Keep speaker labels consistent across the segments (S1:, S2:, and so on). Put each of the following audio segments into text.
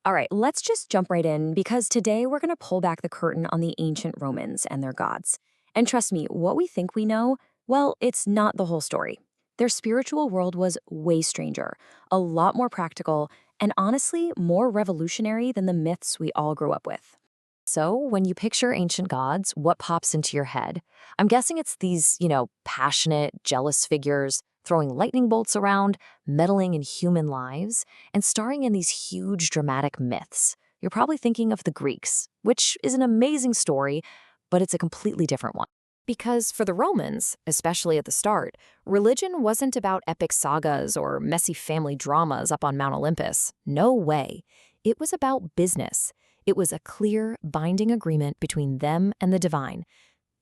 S1: All right, let's just jump right in because today we're going to pull back the curtain on the ancient Romans and their gods. And trust me, what we think we know, well, it's not the whole story. Their spiritual world was way stranger, a lot more practical, and honestly, more revolutionary than the myths we all grew up with. So, when you picture ancient gods, what pops into your head? I'm guessing it's these, passionate, jealous figures throwing lightning bolts around, meddling in human lives, and starring in these huge dramatic myths. You're probably thinking of the Greeks, which is an amazing story, but it's a completely different one. Because for the Romans, especially at the start, religion wasn't about epic sagas or messy family dramas up on Mount Olympus. No way. It was about business. It was a clear, binding agreement between them and the divine.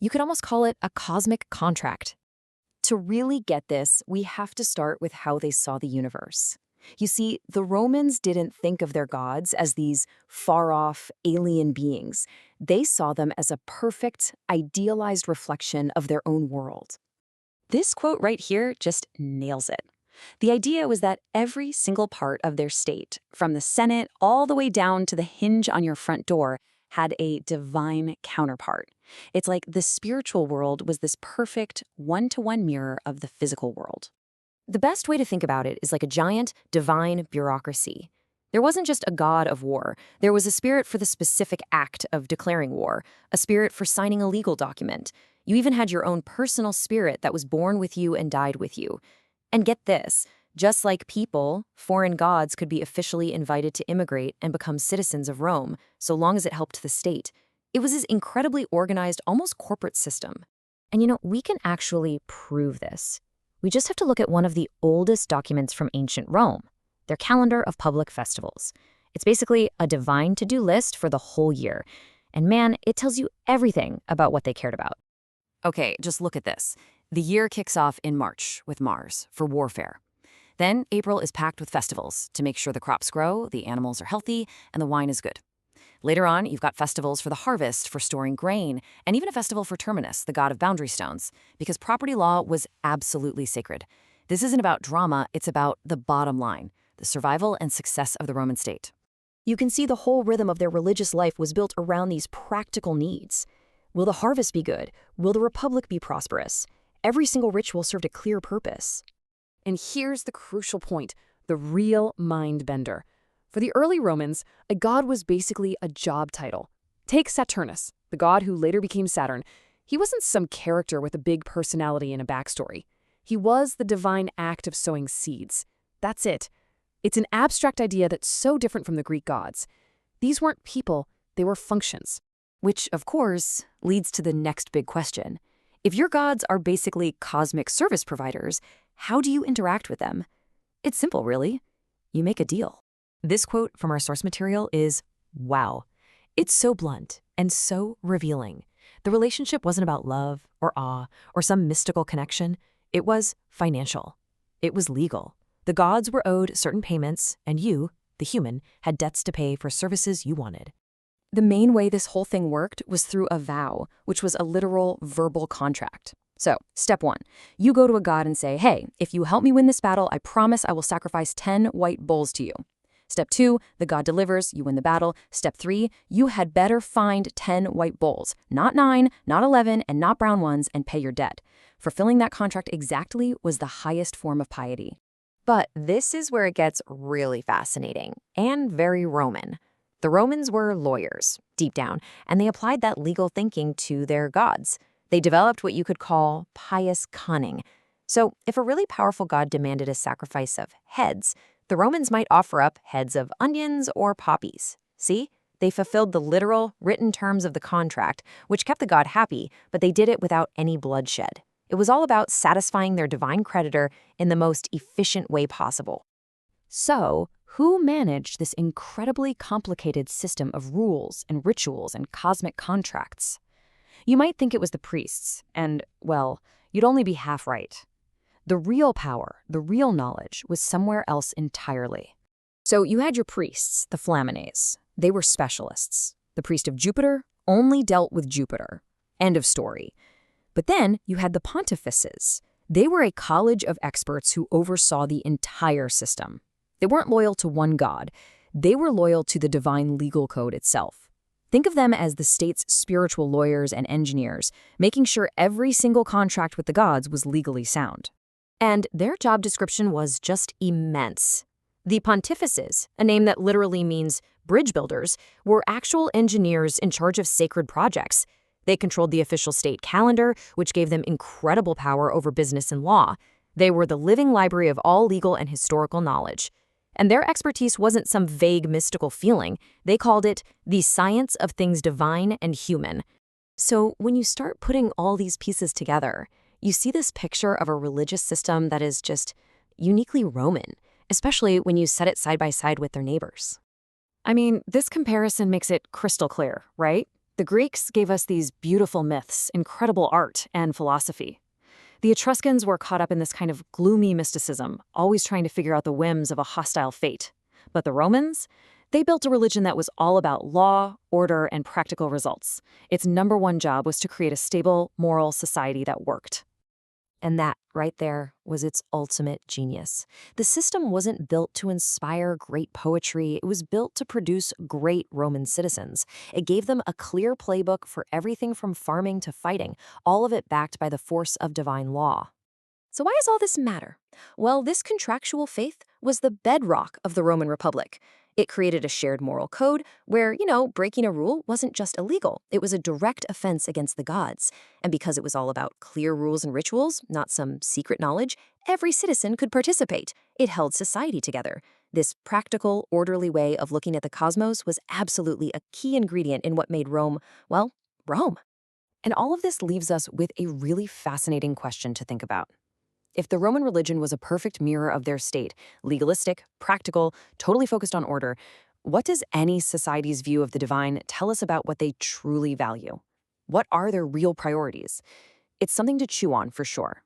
S1: You could almost call it a cosmic contract. To really get this, we have to start with how they saw the universe. You see, the Romans didn't think of their gods as these far-off, alien beings. They saw them as a perfect, idealized reflection of their own world. This quote right here just nails it. The idea was that every single part of their state, from the Senate all the way down to the hinge on your front door, had a divine counterpart. It's like the spiritual world was this perfect one-to-one mirror of the physical world. The best way to think about it is like a giant, divine bureaucracy. There wasn't just a god of war. There was a spirit for the specific act of declaring war, a spirit for signing a legal document. You even had your own personal spirit that was born with you and died with you. And get this, just like people, foreign gods could be officially invited to immigrate and become citizens of Rome, so long as it helped the state. It was this incredibly organized, almost corporate system. And we can actually prove this. We just have to look at one of the oldest documents from ancient Rome, their calendar of public festivals. It's basically a divine to-do list for the whole year. And man, it tells you everything about what they cared about. Okay, just look at this. The year kicks off in March with Mars for warfare. Then April is packed with festivals to make sure the crops grow, the animals are healthy, and the wine is good. Later on, you've got festivals for the harvest, for storing grain, and even a festival for Terminus, the god of boundary stones, because property law was absolutely sacred. This isn't about drama, it's about the bottom line, the survival and success of the Roman state. You can see the whole rhythm of their religious life was built around these practical needs. Will the harvest be good? Will the republic be prosperous? Every single ritual served a clear purpose. And here's the crucial point, the real mind bender. For the early Romans, a god was basically a job title. Take Saturnus, the god who later became Saturn. He wasn't some character with a big personality and a backstory. He was the divine act of sowing seeds. That's it. It's an abstract idea that's so different from the Greek gods. These weren't people, they were functions. Which, of course, leads to the next big question. If your gods are basically cosmic service providers, how do you interact with them? It's simple, really. You make a deal. This quote from our source material is, wow. It's so blunt and so revealing. The relationship wasn't about love or awe or some mystical connection. It was financial. It was legal. The gods were owed certain payments, and you, the human, had debts to pay for services you wanted. The main way this whole thing worked was through a vow, which was a literal verbal contract. So, step 1, you go to a god and say, hey, if you help me win this battle, I promise I will sacrifice 10 white bulls to you. Step 2, the god delivers, you win the battle. Step 3, you had better find 10 white bulls, not 9, not 11, and not brown ones, and pay your debt. Fulfilling that contract exactly was the highest form of piety. But this is where it gets really fascinating and very Roman. The Romans were lawyers, deep down, and they applied that legal thinking to their gods. They developed what you could call pious cunning. So if a really powerful god demanded a sacrifice of heads, the Romans might offer up heads of onions or poppies. See? They fulfilled the literal, written terms of the contract, which kept the god happy, but they did it without any bloodshed. It was all about satisfying their divine creditor in the most efficient way possible. So, who managed this incredibly complicated system of rules and rituals and cosmic contracts? You might think it was the priests, and, well, you'd only be half right. The real power, the real knowledge, was somewhere else entirely. So you had your priests, the Flamines. They were specialists. The priest of Jupiter only dealt with Jupiter. End of story. But then you had the pontifices. They were a college of experts who oversaw the entire system. They weren't loyal to one god. They were loyal to the divine legal code itself. Think of them as the state's spiritual lawyers and engineers, making sure every single contract with the gods was legally sound. And their job description was just immense. The pontifices, a name that literally means bridge builders, were actual engineers in charge of sacred projects. They controlled the official state calendar, which gave them incredible power over business and law. They were the living library of all legal and historical knowledge. And their expertise wasn't some vague mystical feeling. They called it the science of things divine and human. So when you start putting all these pieces together, you see this picture of a religious system that is just uniquely Roman, especially when you set it side by side with their neighbors. I mean, this comparison makes it crystal clear, right? The Greeks gave us these beautiful myths, incredible art, and philosophy. The Etruscans were caught up in this kind of gloomy mysticism, always trying to figure out the whims of a hostile fate. But the Romans? They built a religion that was all about law, order, and practical results. Its number one job was to create a stable, moral society that worked. And that, right there, was its ultimate genius. The system wasn't built to inspire great poetry, it was built to produce great Roman citizens. It gave them a clear playbook for everything from farming to fighting, all of it backed by the force of divine law. So why does all this matter? Well, this contractual faith was the bedrock of the Roman Republic. It created a shared moral code where, breaking a rule wasn't just illegal. It was a direct offense against the gods. And because it was all about clear rules and rituals, not some secret knowledge, every citizen could participate. It held society together. This practical, orderly way of looking at the cosmos was absolutely a key ingredient in what made Rome, well, Rome. And all of this leaves us with a really fascinating question to think about. If the Roman religion was a perfect mirror of their state, legalistic, practical, totally focused on order, what does any society's view of the divine tell us about what they truly value? What are their real priorities? It's something to chew on for sure.